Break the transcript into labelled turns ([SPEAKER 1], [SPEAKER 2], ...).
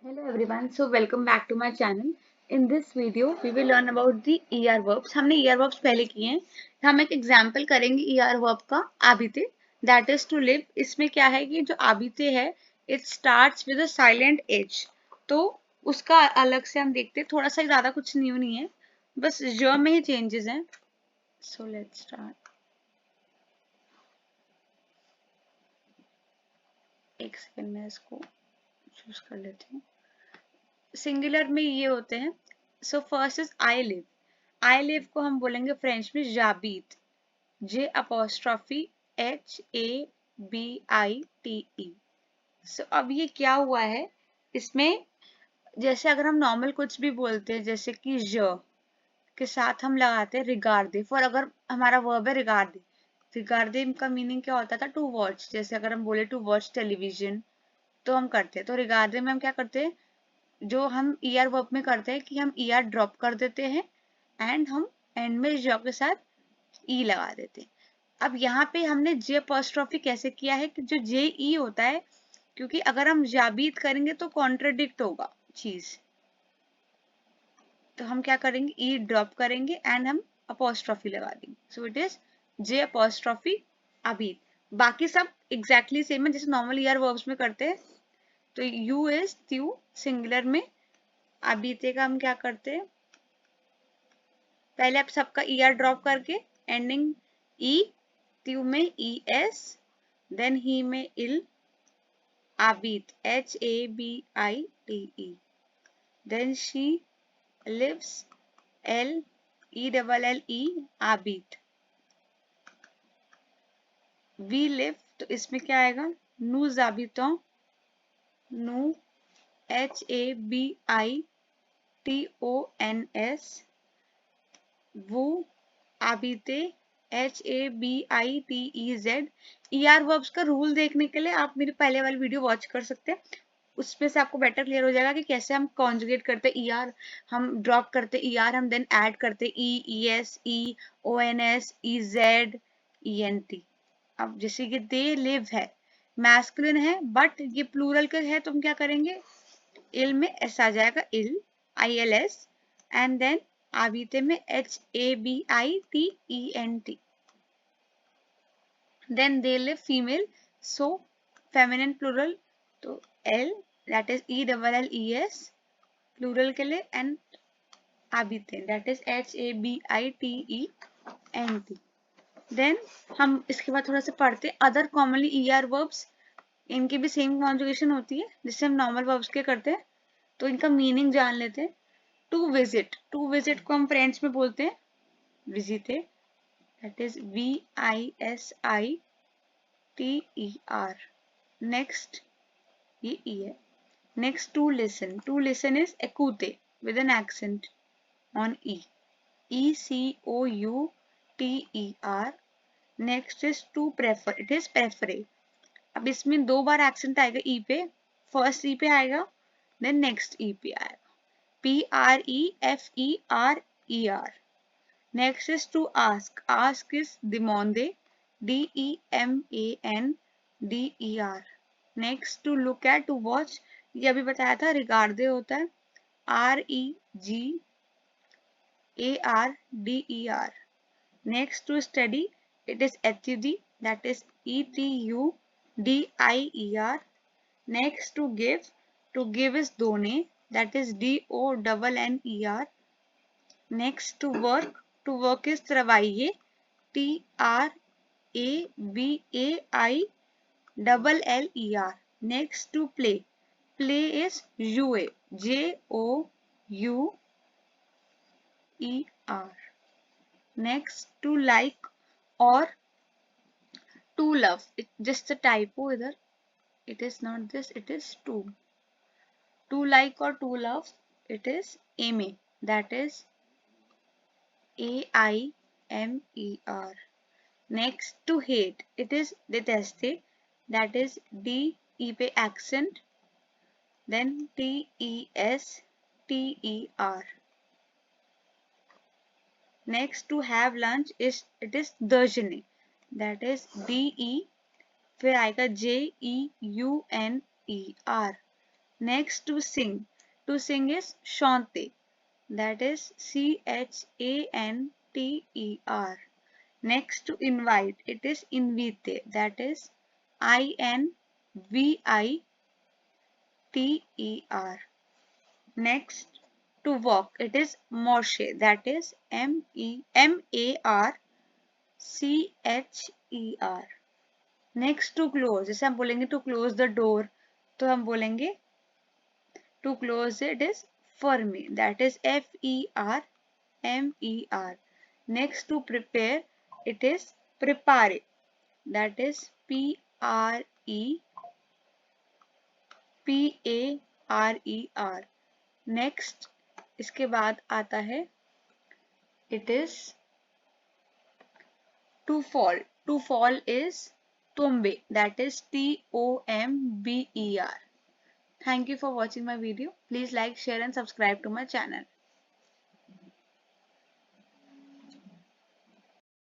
[SPEAKER 1] Hello everyone, so welcome back to my channel. In this video, we will learn about the ER verbs. हमने ER verbs पहले किए हैं. हम एक example करेंगे ER verb का आबिते. That is to live. इसमें क्या है कि जो आबिते है, it starts with a silent H. तो उसका अलग से हम देखते हैं. थोड़ा सा ज्यादा कुछ न्यू नहीं है. बस ज में ही चेंजेस हैं. So let's start. एक सेकंड में इसको चूज कर लेती हूँ. सिंगुलर में ये होते हैं. So first is I live को हम बोलेंगे फ्रेंच में जाबीत. जे अपोस्ट्रॉफी HABITE. सो अब ये क्या हुआ है इसमें. जैसे अगर हम नॉर्मल कुछ भी बोलते हैं जैसे कि ज के साथ हम लगाते हैं रिगार्डे. फॉर अगर हमारा वर्ब है रिगार्डे. रिगार्डे का मीनिंग क्या होता था टू वॉच. जैसे अगर हम बोले टू वॉच टेलीविजन तो हम करते हैं. तो रिगार्डे में हम क्या करते हैं जो हम ईआर वर्ब में करते हैं कि हम ईआर ड्रॉप कर देते हैं एंड हम एंड में ज के साथ ई लगा देते हैं. अब यहाँ पे हमने जे अपॉस्ट्रोफी कैसे किया है कि जो जे ई होता है क्योंकि अगर हम जाबीत करेंगे तो कॉन्ट्रडिक्ट होगा चीज. तो हम क्या करेंगे ई ड्रॉप करेंगे एंड हम अपॉस्ट्रोफी लगा देंगे. So it is J apostrophe अबीत. बाकी सब एग्जैक्टली सेम है जैसे नॉर्मल ईआर वर्ब्स में करते हैं. तो यू इज त्यू सिंगुलर में. अबीते का हम क्या करते हैं पहले आप सबका ईआर ड्रॉप करके एंडिंग ई. त्यू में ES. देन ही में इल. आबीत HABITE. Then she lives LELLE आबीत. वी लिव तो इसमें क्या आएगा नू जाबितों. नू HABITONS. वो आबिते HABITEZ. ER वर्ब्स का रूल देखने के लिए आप मेरी पहले वाली वीडियो वॉच कर सकते हैं. उसमें से आपको बेटर क्लियर हो जाएगा कि कैसे हम कॉन्जुगेट करते ER. हम ड्रॉप करते ER हम देन ऐड करते ES EONS EZ ENT. अब जैसे कि दे लिव है मैस्कुलिन है बट ये प्लूरल का है तो हम क्या करेंगे इल में एस आ जाएगा इल ILS. एंड देन आबीते में HABITENT. Then they live female so feminine plural तो L that is ELLES plural के लिए एंड आबीते that is HABITENT. देन हम इसके बाद थोड़ा सा पढ़ते अदर कॉमनली ER वर्ब्स. इनकी भी सेम कॉन्जुगेशन होती है जिससे हम नॉर्मल वर्ब्स के करते हैं. तो इनका मीनिंग जान लेते हैं. टू विजिट को हम फ्रेंच में बोलते हैं विजिटे. That is VISITER. नेक्स्ट ये ई है. नेक्स्ट टू लिसन इज एकूते with an accent on ECOUTER. Next is to prefer. It is प्रेफरे. अब इसमें दो बार एक्सेंट आएगा ई पे. फर्स्ट ई पे आएगा देन नेक्स्ट ई पे आएगा. PREFERER. Next is to ask. Ask is डिमांडे. DEMANDER. Next to look at to watch. ये अभी बताया था रिगार्डे होता है REGARDER. Next to study. It is एतुदी. That is ETUDIER. Next to give is done. That is DONNER. Next to work is travailler. TRABAILLER. Next to play is jouer. JOUER. Next to like or to love. It's just a typo either. It is not this, it is to. To like or to love, it is aimer. That is AIMER. Next to hate, it is deteste. That is DE accent. Then TESTER. Next to have lunch is it is déjeuner. That is DE. फिर आएगा JEUNER. Next, to sing. To sing is chante. That is CHANTER. Next, to invite. It is invite. That is INVITER. Next, to walk. It is marcher. That is MARCHER. Next to close, जैसे हम बोलेंगे to close the door, तो हम बोलेंगे to close it is फर्मी. That is FERMER. Next, to prepare. It is प्रिपारे. That is PREPARER. Next, इसके बाद आता है it is to fall. To fall is tombe. That is TOMBER. Thank you for watching my video. Please like, share and subscribe to my channel.